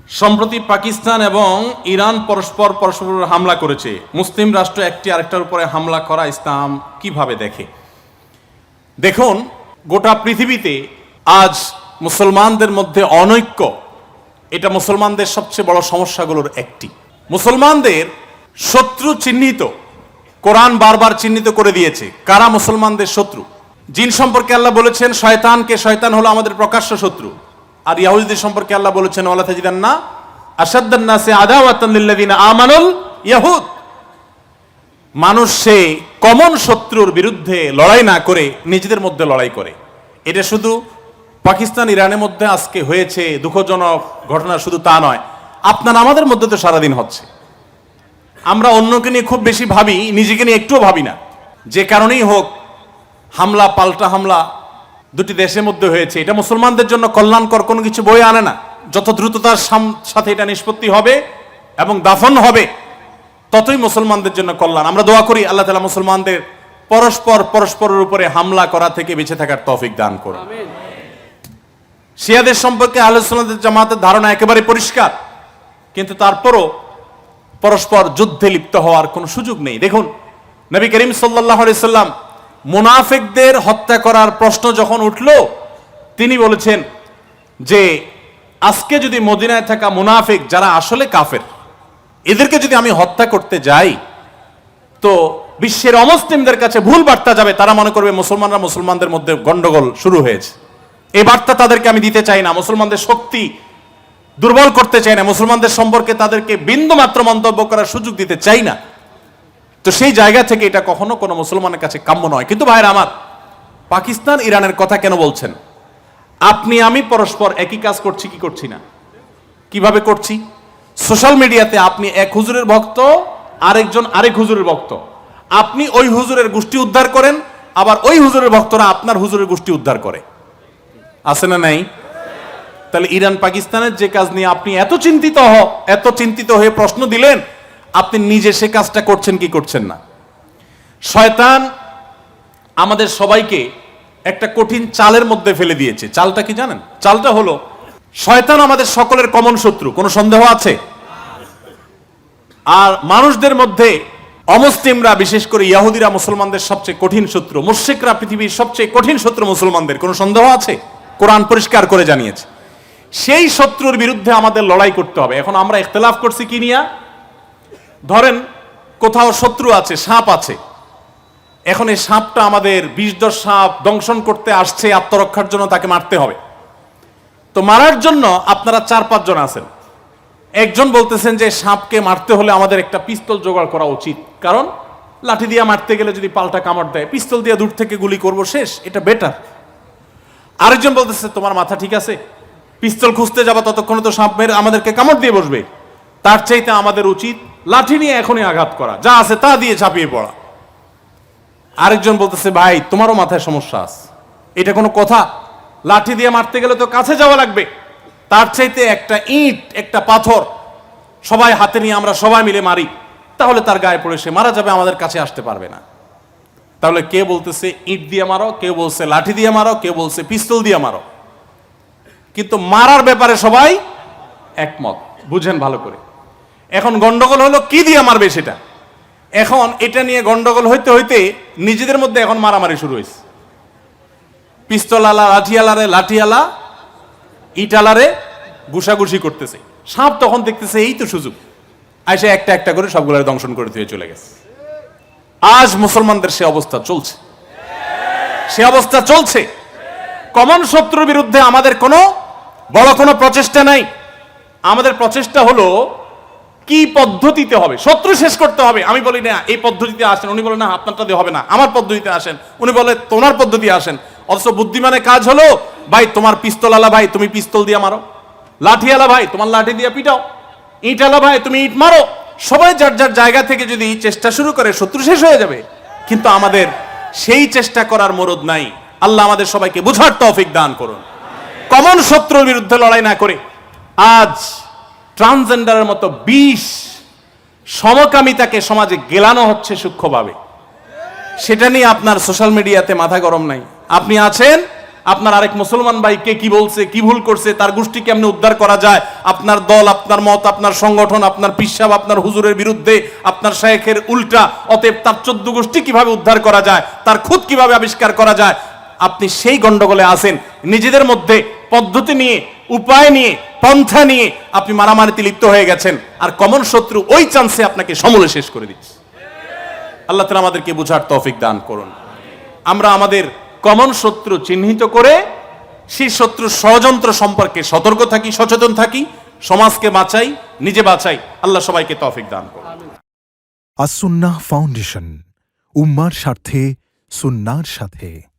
সম্প্রতি পাকিস্তান এবং ইরান পরস্পর হামলা করেছে। মুসলিম রাষ্ট্র একটি আরেকটার উপরে হামলা করা ইসলাম কিভাবে দেখে? দেখুন, গোটা পৃথিবীতে আজ মুসলমানদের মধ্যে অনৈক্য, এটা মুসলমানদের সবচেয়ে বড় সমস্যাগুলোর একটি। মুসলমানদের শত্রু চিহ্নিত, কোরআন বারবার চিহ্নিত করে দিয়েছে কারা মুসলমানদের শত্রু। জিন সম্পর্কে আল্লাহ বলেছেন শয়তান হলো আমাদের প্রকাশ্য শত্রু। আর ইহুদিদের সম্পর্কে আল্লাহ বলেছেন ওয়ালা তাজিদান্না আশাদ্দান নাসি আদাওয়াতান লিল্লাযিনা আমানুল ইয়াহুদ। মানুষ সে কমন শত্রুর বিরুদ্ধে লড়াই না করে নিজেদের মধ্যে লড়াই করে। এটা শুধু পাকিস্তান ইরানের মধ্যে আজকে হয়েছে দুঃখজনক ঘটনা, শুধু তা নয়, আপনার আমাদের মধ্যে তো সারাদিন হচ্ছে। আমরা অন্যকে নিয়ে খুব বেশি ভাবি, নিজেকে নিয়ে একটুও ভাবি না। যে কারণেই হোক হামলা পাল্টা হামলা দুটি দেশের মধ্যে হয়েছে, এটা মুসলমানদের জন্য কল্যাণকর কোনো কিছু বয়ে আনে না। যত দ্রুততার সাথে এটা নিষ্পত্তি হবে এবং দাফন হবে ততই মুসলমানদের জন্য কল্যাণ। আমরা দোয়া করি আল্লাহ তাআলা মুসলমানদের পরস্পরের উপরে হামলা করা থেকে বেঁচে থাকার তৌফিক দান করুন। শিয়াদের সম্পর্কে আহলে সুন্নাত জামাতের ধারণা একেবারে পরিষ্কার, কিন্তু তারপরও পরস্পর যুদ্ধে লিপ্ত হওয়ার কোনো সুযোগ নেই। দেখুন, নবী করিম সাল্লাল্লাহু আলাইহি সাল্লাম মুনাফিকদের হত্যা করার প্রশ্ন যখন উঠল, তিনি বলেছেন যে আজকে যদি মদিনায় থাকা মুনাফিক যারা আসলে কাফের, এদেরকে যদি আমি হত্যা করতে যাই তো বিশ্বের অমুসলিমদের কাছে ভুল বার্তা যাবে। তারা মনে করবে মুসলমানরা মুসলমানদের মধ্যে গন্ডগোল শুরু হয়েছে। এই বার্তা তাদেরকে আমি দিতে চাই না। মুসলমানদের শক্তি দুর্বল করতে চাই না, মুসলমানদের সম্পর্কে তাদেরকে বিন্দু মাত্র মন্তব্য করার সুযোগ দিতে চাই না। তো সেই জায়গা থেকে এটা কখনো কোনো মুসলমানের কাছে কাম্য নয়। কিন্তু ভাইরা আমার, পাকিস্তান ইরানের কথা কেন বলছেন? আপনি আমি পরস্পর একই কাজ করছি কি করছি না? কিভাবে করছি? সোশ্যাল মিডিয়াতে আপনি এক হুজুরের ভক্ত, আরেকজন আরেক হুজুরের ভক্ত। আপনি ওই হুজুরের গোষ্ঠী উদ্ধার করেন, আবার ওই হুজুরের ভক্তরা আপনার হুজুরের গোষ্ঠী উদ্ধার করে। আছে না নাই? তাহলে ইরান পাকিস্তানের যে কাজ নিয়ে আপনি এত চিন্তিত হয়ে প্রশ্ন দিলেন, আপনি নিজে সে কাজটা করছেন কি করছেন না? শয়তান আমাদের সবাইকে একটা কঠিন চালের মধ্যে ফেলে দিয়েছে। চালটা কি জানেন? চালটা হলো শয়তান আমাদের সকলের কমন শত্রু, কোনো সন্দেহ আছে? আর মানুষদের মধ্যে অমুসলিমরা, বিশেষ করে ইহুদিরা মুসলমানদের সবচেয়ে কঠিন শত্রু। মুশরিকরা পৃথিবীর সবচেয়ে কঠিন শত্রু মুসলমানদের, কোনো সন্দেহ আছে? কোরআন পরিষ্কার করে জানিয়েছে। সেই শত্রুর বিরুদ্ধে আমাদের লড়াই করতে হবে। এখন আমরা ইখতিলাফ করছি কি নিয়া? ধরেন কোথাও শত্রু আছে, সাপ আছে। এখন এই সাপটা আমাদের বিষধর সাপ দংশন করতে আসছে, আত্মরক্ষার জন্য তাকে মারতে হবে। তো মারার জন্য আপনারা 4-5 জন আছেন। একজন বলতেছেন যে সাপকে মারতে হলে আমাদের একটা পিস্তল জোগাড় করা উচিত, কারণ লাঠি দিয়ে মারতে গেলে যদি পাল্টা কামড় দেয়, পিস্তল দিয়ে দূর থেকে গুলি করব, শেষ, এটা বেটার। আরেকজন বলতেছে তোমার মাথা ঠিক আছে, পিস্তল খুঁজতে যাবো ততক্ষণে তো সাপ মেরে আমাদেরকে কামড় দিয়ে বসবে, তার চাইতে আমাদের উচিত লাঠি নিয়ে এখনই আঘাত করা, যা আছে তা দিয়ে ঝাঁপিয়ে পড়া। আরেকজন বলতেছে ভাই তোমারও মাথায় সমস্যা আছে, এটা কোনো কথা? লাঠি দিয়ে মারতে গেলে তো কাছে যাওয়া লাগবে, তার চাইতে একটা ইট একটা পাথর সবাই হাতে নিয়ে আমরা সবাই মিলে মারি, তাহলে তার গায়ে পড়ে সে মারা যাবে, আমাদের কাছে আসতে পারবে না। তাহলে কে বলতেছে ইট দিয়ে মারো, কেউ বলছে লাঠি দিয়ে মারো, কেউ বলছে পিস্তল দিয়ে মারো, কিন্তু মারার ব্যাপারে সবাই একমত। বুঝেন ভালো করে। এখন গন্ডগোল হলো কি দিয়ে মারবে সেটা। এখন এটা নিয়ে গন্ডগোল হইতে হইতে নিজেদের মধ্যে এখন মারামারি শুরু হয়েছে। পিস্তলালা লাঠিয়ালা ইটালারে ঘুষাঘুষি করতেছে। সাপ তখন দেখতেছে এই তো সুযোগ, আইসা একটা একটা করে সবগুলোর দংশন করে দিয়ে চলে গেছে। আজ মুসলমানদের সে অবস্থা চলছে। কমন শত্রুর বিরুদ্ধে আমাদের কোনো বড় কোনো প্রচেষ্টা নাই। আমাদের প্রচেষ্টা হলো কি পদ্ধতিতে হবে, শত্রু শেষ করতে হবে। আমি বলি না এই পদ্ধতিতে আসেন, উনি বলে না আপনারটা দিয়ে হবে না, আমার পদ্ধতিতে আসেন, উনি বলে তোমার পদ্ধতি আসেন। অথচ বুদ্ধিমানের কাজ হলো ভাই তোমার পিস্তলালা ভাই তুমি পিস্তল দিয়ে মারো, লাঠিয়ালা ভাই তোমার লাঠি দিয়ে পিটাও, ইটালা ভাই তুমি ইট মারো। সবাই যার যার জায়গা থেকে যদি চেষ্টা শুরু করে শত্রু শেষ হয়ে যাবে। কিন্তু আমাদের সেই চেষ্টা করার মরদ নাই। আল্লাহ আমাদের সবাইকে বুঝার তৌফিক দান করুন। কমন শত্রুর বিরুদ্ধে লড়াই না করে আজ ট্রান্সজেন্ডারের মতো সমকামিতাকে সমাজে গেলানো হচ্ছে সূক্ষ্মভাবে। সেটা নিয়ে আপনার সোশ্যাল মিডিয়াতে মাথা গরম নাই। আপনি আছেন আপনার আরেক মুসলমান ভাইকে কি বলছে, কি ভুল করছে, তার গোষ্ঠী কেমনে উদ্ধার করা যায়, আপনার দল, আপনার মত, আপনার সংগঠন, আপনার পিসাব, আপনার হুজুরের বিরুদ্ধে, আপনার শায়েখের উল্টা, অতএব তার 14 গোষ্ঠী কিভাবে উদ্ধার করা যায়, তার খুদ কিভাবে আবিষ্কার করা যায়, আপনি সেই গন্ডগোলে আসেন। নিজেদের মধ্যে পদ্ধতি নিয়ে, উপায় নিয়ে, পন্থা নিয়ে আপনি মারামারিতে লিপ্ত হয়ে গেছেন, আর কমন শত্রু ওই চান্সে আপনাকে সমূলে শেষ করে দিচ্ছে। আল্লাহ তাআলা আমাদেরকে বুঝার তৌফিক দান করুন। আমরা আমাদের কমন শত্রু চিহ্নিত করে সেই শত্রুর ষড়যন্ত্র সম্পর্কে সতর্ক থাকি, সচেতন থাকি, সমাজকে বাঁচাই, নিজে বাঁচাই। আল্লাহ সবাইকে তৌফিক দান করুন। আস-সুন্নাহ ফাউন্ডেশন, উম্মার স্বার্থে সুন্নাহর সাথে।